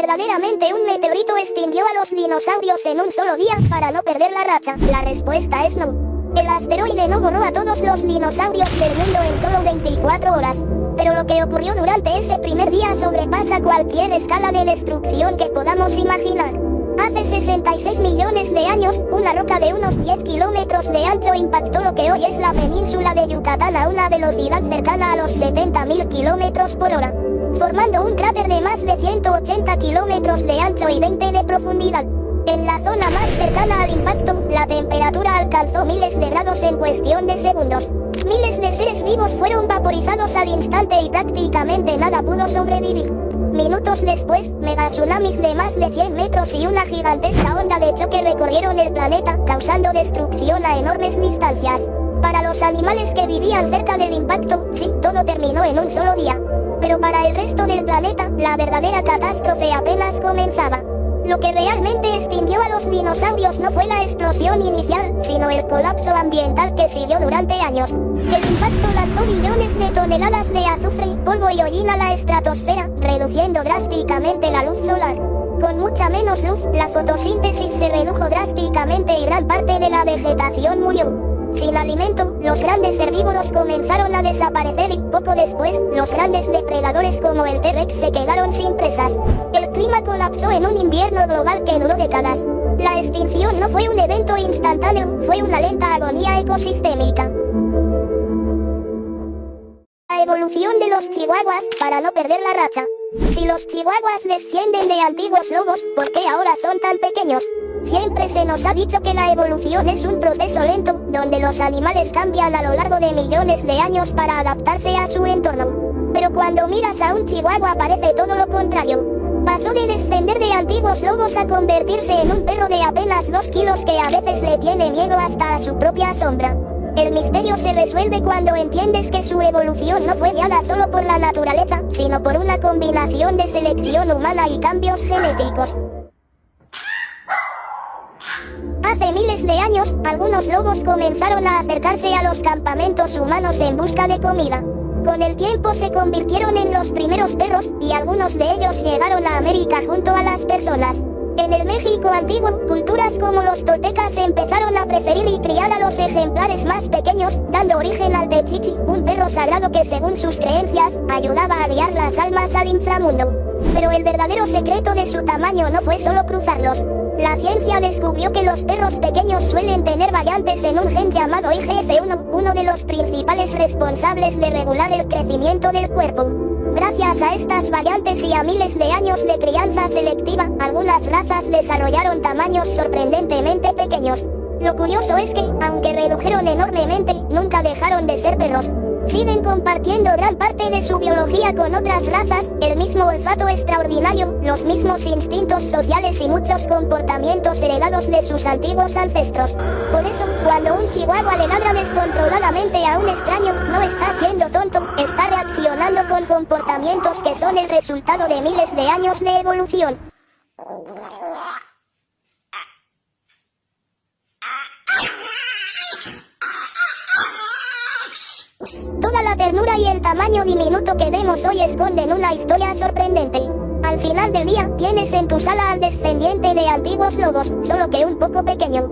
¿Verdaderamente un meteorito extinguió a los dinosaurios en un solo día para no perder la racha? La respuesta es no. El asteroide no borró a todos los dinosaurios del mundo en solo 24 horas. Pero lo que ocurrió durante ese primer día sobrepasa cualquier escala de destrucción que podamos imaginar. Hace 66 millones de años, una roca de unos 10 kilómetros de ancho impactó lo que hoy es la península de Yucatán a una velocidad cercana a los 70.000 kilómetros por hora, formando un cráter de más de 180 kilómetros de ancho y 20 de profundidad. En la zona más cercana al impacto, la temperatura alcanzó miles de grados en cuestión de segundos. Miles de seres vivos fueron vaporizados al instante y prácticamente nada pudo sobrevivir. Minutos después, megatsunamis de más de 100 metros y una gigantesca onda de choque recorrieron el planeta, causando destrucción a enormes distancias. Para los animales que vivían cerca del impacto, sí, todo terminó en un solo día. Pero para el resto del planeta, la verdadera catástrofe apenas comenzaba. Lo que realmente extinguió a los dinosaurios no fue la explosión inicial, sino el colapso ambiental que siguió durante años. El impacto lanzó billones de toneladas de azufre, polvo y hollín a la estratosfera, reduciendo drásticamente la luz solar. Con mucha menos luz, la fotosíntesis se redujo drásticamente y gran parte de la vegetación murió. Sin alimento, los grandes herbívoros comenzaron a desaparecer y, poco después, los grandes depredadores como el T-Rex se quedaron sin presas. El clima colapsó en un invierno global que duró décadas. La extinción no fue un evento instantáneo, fue una lenta agonía ecosistémica. La evolución de los chihuahuas, para no perder la racha. Si los chihuahuas descienden de antiguos lobos, ¿por qué ahora son tan pequeños? Siempre se nos ha dicho que la evolución es un proceso lento, donde los animales cambian a lo largo de millones de años para adaptarse a su entorno. Pero cuando miras a un chihuahua parece todo lo contrario. Pasó de descender de antiguos lobos a convertirse en un perro de apenas 2 kilos que a veces le tiene miedo hasta a su propia sombra. El misterio se resuelve cuando entiendes que su evolución no fue guiada solo por la naturaleza, sino por una combinación de selección humana y cambios genéticos. Hace miles de años, algunos lobos comenzaron a acercarse a los campamentos humanos en busca de comida. Con el tiempo se convirtieron en los primeros perros, y algunos de ellos llegaron a América junto a las personas. En el México antiguo, culturas como los toltecas empezaron a preferir y criar a los ejemplares más pequeños, dando origen al techichi, un perro sagrado que según sus creencias, ayudaba a guiar las almas al inframundo. Pero el verdadero secreto de su tamaño no fue solo cruzarlos. La ciencia descubrió que los perros pequeños suelen tener variantes en un gen llamado IGF-1, uno de los principales responsables de regular el crecimiento del cuerpo. Gracias a estas variantes y a miles de años de crianza selectiva, algunas razas desarrollaron tamaños sorprendentemente pequeños. Lo curioso es que, aunque redujeron enormemente, nunca dejaron de ser perros. Siguen compartiendo gran parte de su biología con otras razas, el mismo olfato extraordinario, los mismos instintos sociales y muchos comportamientos heredados de sus antiguos ancestros. Por eso, cuando un chihuahua le ladra descontroladamente a un extraño, no está siendo tonto, está reaccionando con comportamientos que son el resultado de miles de años de evolución. Toda la ternura y el tamaño diminuto que vemos hoy esconden una historia sorprendente. Al final del día, tienes en tu sala al descendiente de antiguos lobos, solo que un poco pequeño.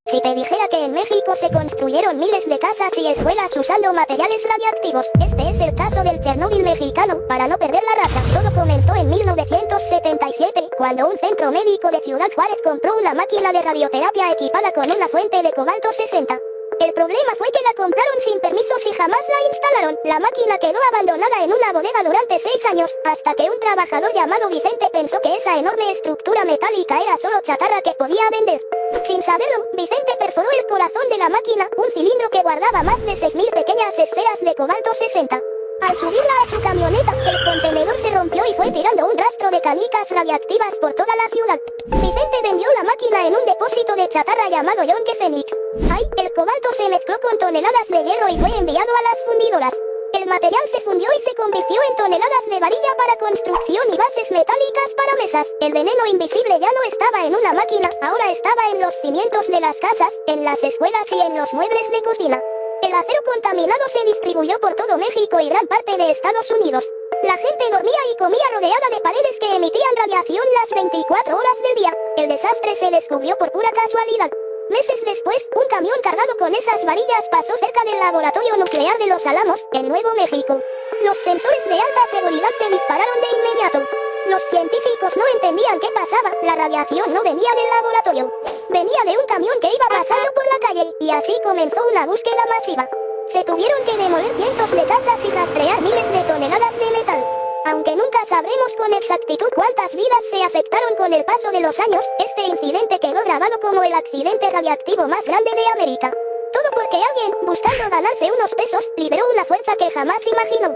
Si te dijera que en México se construyeron miles de casas y escuelas usando materiales radiactivos, este es el caso del Chernóbil mexicano, para no perder la racha. Todo comenzó en 1977, cuando un centro médico de Ciudad Juárez compró una máquina de radioterapia equipada con una fuente de cobalto 60. El problema fue que la compraron sin permisos y jamás la instalaron. La máquina quedó abandonada en una bodega durante 6 años, hasta que un trabajador llamado Vicente pensó que esa enorme estructura metálica era solo chatarra que podía vender. Sin saberlo, Vicente perforó el corazón de la máquina, un cilindro que guardaba más de 6.000 pequeñas esferas de cobalto 60. Al subirla a su camioneta, el contenedor se rompió y fue tirando un rastro de canicas radiactivas por toda la ciudad. Vicente vendió la máquina en un depósito de chatarra llamado Yonke Phoenix. Ahí, el cobalto se mezcló con toneladas de hierro y fue enviado a las fundidoras. El material se fundió y se convirtió en toneladas de varilla para construcción y bases metálicas para mesas. El veneno invisible ya no estaba en una máquina, ahora estaba en los cimientos de las casas, en las escuelas y en los muebles de cocina. El acero contaminado se distribuyó por todo México y gran parte de Estados Unidos. La gente dormía y comía rodeada de paredes que emitían radiación las 24 horas del día. El desastre se descubrió por pura casualidad. Meses después, un camión cargado con esas varillas pasó cerca del laboratorio nuclear de Los Alamos, en Nuevo México. Los sensores de alta seguridad se dispararon de inmediato. Los científicos no entendían qué pasaba, la radiación no venía del laboratorio. Venía de un camión que iba pasando por la calle, y así comenzó una búsqueda masiva. Se tuvieron que demoler cientos de casas y rastrear miles de toneladas de metal. Aunque nunca sabremos con exactitud cuántas vidas se afectaron con el paso de los años, este incidente quedó grabado como el accidente radiactivo más grande de América. Todo porque alguien, buscando ganarse unos pesos, liberó una fuerza que jamás imaginó.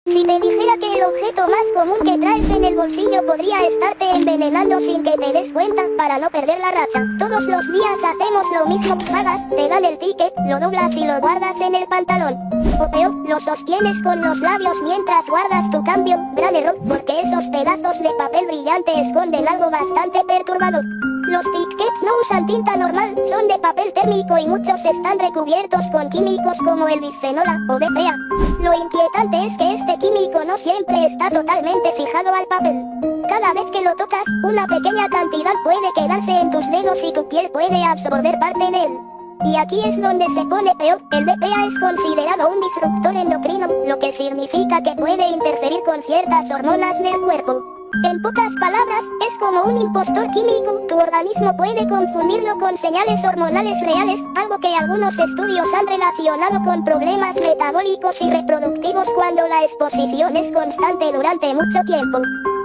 Si te dijera que el objeto más común que traes en el bolsillo podría estarte envenenando sin que te des cuenta, para no perder la racha. Todos los días hacemos lo mismo, pagas, te dan el ticket, lo doblas y lo guardas en el pantalón. O peor, lo sostienes con los labios mientras guardas tu cambio. Gran error, porque esos pedazos de papel brillante esconden algo bastante perturbador. Los tickets no usan tinta normal, son de papel térmico y muchos están recubiertos con químicos como el bisfenol A o BPA. Lo inquietante es que este químico no siempre está totalmente fijado al papel. Cada vez que lo tocas, una pequeña cantidad puede quedarse en tus dedos y tu piel puede absorber parte de él. Y aquí es donde se pone peor, el BPA es considerado un disruptor endocrino, lo que significa que puede interferir con ciertas hormonas del cuerpo. En pocas palabras, es como un impostor químico, tu organismo puede confundirlo con señales hormonales reales, algo que algunos estudios han relacionado con problemas metabólicos y reproductivos cuando la exposición es constante durante mucho tiempo.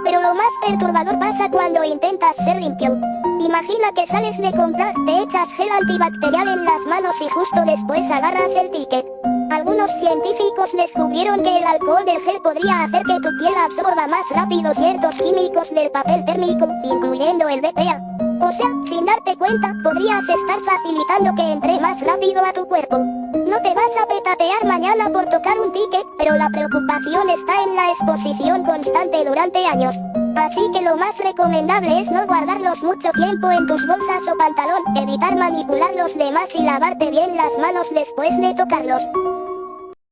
Pero lo más perturbador pasa cuando intentas ser limpio. Imagina que sales de comprar, te echas gel antibacterial en las manos y justo después agarras el ticket. Algunos científicos descubrieron que el alcohol del gel podría hacer que tu piel absorba más rápido ciertos químicos del papel térmico, incluyendo el BPA. O sea, sin darte cuenta, podrías estar facilitando que entre más rápido a tu cuerpo. No te vas a petatear mañana por tocar un ticket, pero la preocupación está en la exposición constante durante años. Así que lo más recomendable es no guardarlos mucho tiempo en tus bolsas o pantalón, evitar manipular los demás y lavarte bien las manos después de tocarlos.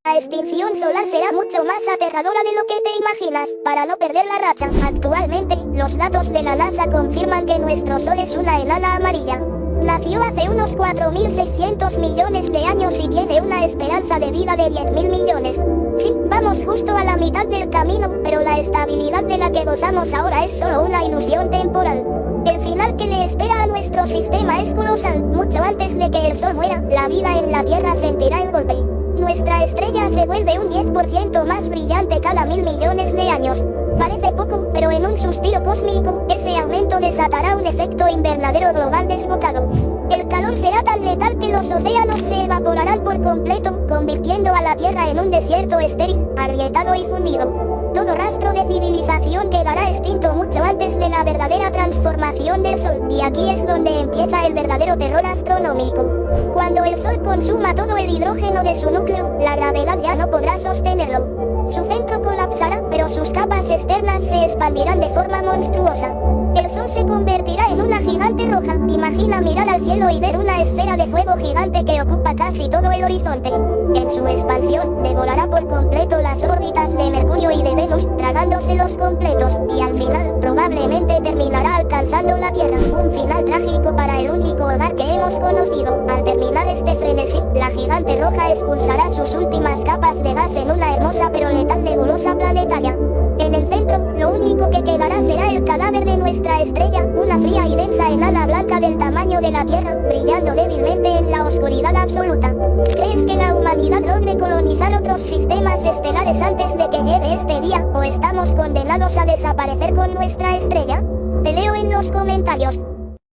La extinción solar será mucho más aterradora de lo que te imaginas, para no perder la racha. Actualmente, los datos de la NASA confirman que nuestro Sol es una enana amarilla. Nació hace unos 4.600 millones de años y tiene una esperanza de vida de 10.000 millones. Sí, vamos justo a la mitad del camino, pero la estabilidad de la que gozamos ahora es solo una ilusión temporal. El final que le espera a nuestro sistema es colosal. Mucho antes de que el Sol muera, la vida en la Tierra sentirá el golpe. Nuestra estrella se vuelve un 10% más brillante cada 1.000 millones de años. Parece poco, pero en un suspiro cósmico, ese aumento desatará un efecto invernadero global desbocado. El calor será tan letal que los océanos se evaporarán por completo, convirtiendo a la Tierra en un desierto estéril, agrietado y fundido. Todo rastro de civilización quedará extinto mucho antes de la verdadera transformación del Sol, y aquí es donde empieza el verdadero terror astronómico. Cuando el Sol consuma todo el hidrógeno de su núcleo, la gravedad ya no podrá sostenerlo. Su centro colapsará, pero sus capas externas se expandirán de forma monstruosa. El Sol se convertirá en una gigante roja. Imagina mirar al cielo y ver una esfera de fuego gigante que ocupa casi todo el horizonte. En su expansión, devorará por completo las órbitas de Mercurio y de Venus, tragándoselos completos, y al final, probablemente terminará alcanzando la Tierra. Un final trágico para el único hogar que hemos conocido. Al terminar este frenesí, la gigante roja expulsará sus últimas capas de gas en una hermosa pero letal nebulosa planetaria. En el centro, lo único que quedará será el cadáver de nuestra estrella, una fría y densa enana blanca del tamaño de la Tierra, brillando débilmente en la oscuridad absoluta. ¿Crees que la humanidad logre colonizar otros sistemas estelares antes de que llegue este día, o estamos condenados a desaparecer con nuestra estrella? Te leo en los comentarios.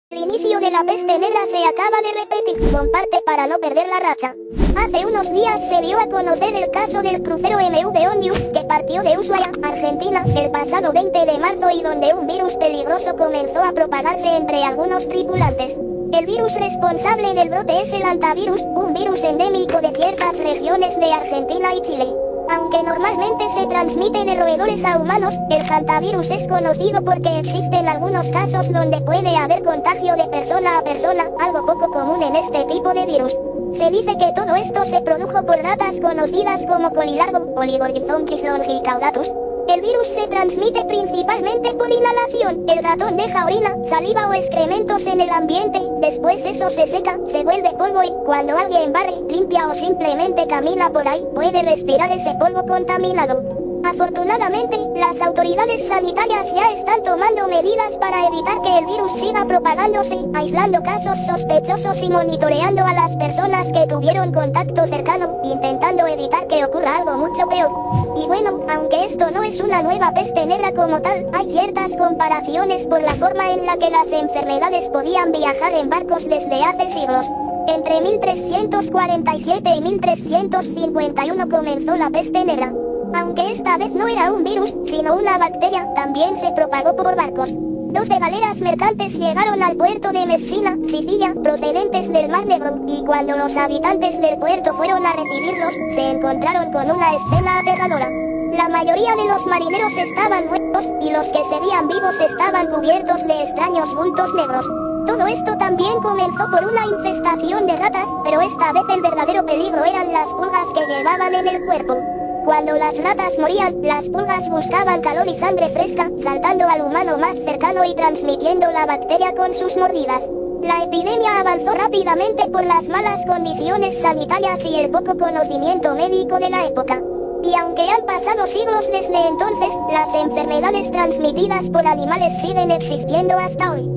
El inicio de la peste negra se acaba de repetir. Comparte para no perder la racha. Hace unos días se dio a conocer el caso del crucero MV Ondius, que partió de Ushuaia, Argentina, el pasado 20 de marzo y donde un virus peligroso comenzó a propagarse entre algunos tripulantes. El virus responsable del brote es el hantavirus, un virus endémico de ciertas regiones de Argentina y Chile. Aunque normalmente se transmite de roedores a humanos, el hantavirus es conocido porque existen algunos casos donde puede haber contagio de persona a persona, algo poco común en este tipo de virus. Se dice que todo esto se produjo por ratas conocidas como colilargo, Oligorhizontis longicaudatus. El virus se transmite principalmente por inhalación. El ratón deja orina, saliva o excrementos en el ambiente, después eso se seca, se vuelve polvo y, cuando alguien barre, limpia o simplemente camina por ahí, puede respirar ese polvo contaminado. Afortunadamente, las autoridades sanitarias ya están tomando medidas para evitar que el virus siga propagándose, aislando casos sospechosos y monitoreando a las personas que tuvieron contacto cercano, intentando evitar que ocurra algo mucho peor. Y bueno, aunque esto no es una nueva peste negra como tal, hay ciertas comparaciones por la forma en la que las enfermedades podían viajar en barcos desde hace siglos. Entre 1347 y 1351 comenzó la peste negra. Aunque esta vez no era un virus, sino una bacteria, también se propagó por barcos. 12 galeras mercantes llegaron al puerto de Messina, Sicilia, procedentes del Mar Negro, y cuando los habitantes del puerto fueron a recibirlos, se encontraron con una escena aterradora. La mayoría de los marineros estaban muertos, y los que seguían vivos estaban cubiertos de extraños bultos negros. Todo esto también comenzó por una infestación de ratas, pero esta vez el verdadero peligro eran las pulgas que llevaban en el cuerpo. Cuando las ratas morían, las pulgas buscaban calor y sangre fresca, saltando al humano más cercano y transmitiendo la bacteria con sus mordidas. La epidemia avanzó rápidamente por las malas condiciones sanitarias y el poco conocimiento médico de la época. Y aunque han pasado siglos desde entonces, las enfermedades transmitidas por animales siguen existiendo hasta hoy.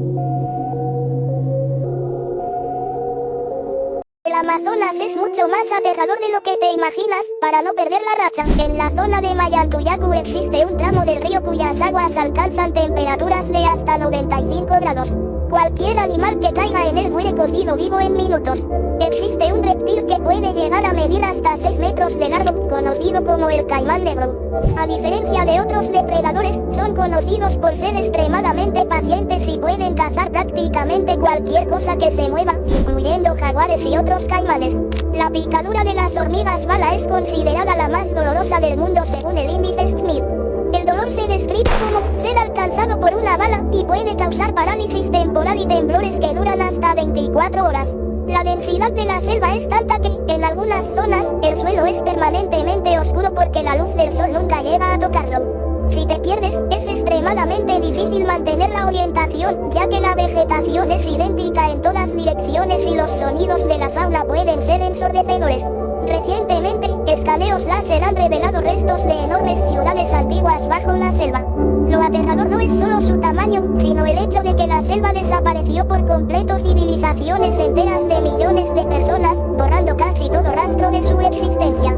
El Amazonas es mucho más aterrador de lo que te imaginas. Para no perder la racha, en la zona de Mayantuyacu existe un tramo del río cuyas aguas alcanzan temperaturas de hasta 95 grados. Cualquier animal que caiga en él muere cocido vivo en minutos. Existe un reptil que puede llegar a medir hasta 6 metros de largo, conocido como el caimán negro. A diferencia de otros depredadores, son conocidos por ser extremadamente pacientes y pueden cazar prácticamente cualquier cosa que se mueva, incluyendo jaguares y otros caimanes. La picadura de las hormigas bala es considerada la más dolorosa del mundo según el índice Smith. El dolor se describe como ser alcanzado por una bala y puede causar parálisis temporal y temblores que duran hasta 24 horas. La densidad de la selva es tanta que, en algunas zonas, el suelo es permanentemente oscuro porque la luz del sol nunca llega a tocarlo. Si te pierdes, es extremadamente difícil mantener la orientación, ya que la vegetación es idéntica en todas direcciones y los sonidos de la fauna pueden ser ensordecedores. Recientemente, escaneos láser han revelado restos de enormes ciudades antiguas bajo la selva. Lo aterrador no es solo su tamaño, sino el hecho de que la selva desapareció por completo civilizaciones enteras de millones de personas, borrando casi todo rastro de su existencia.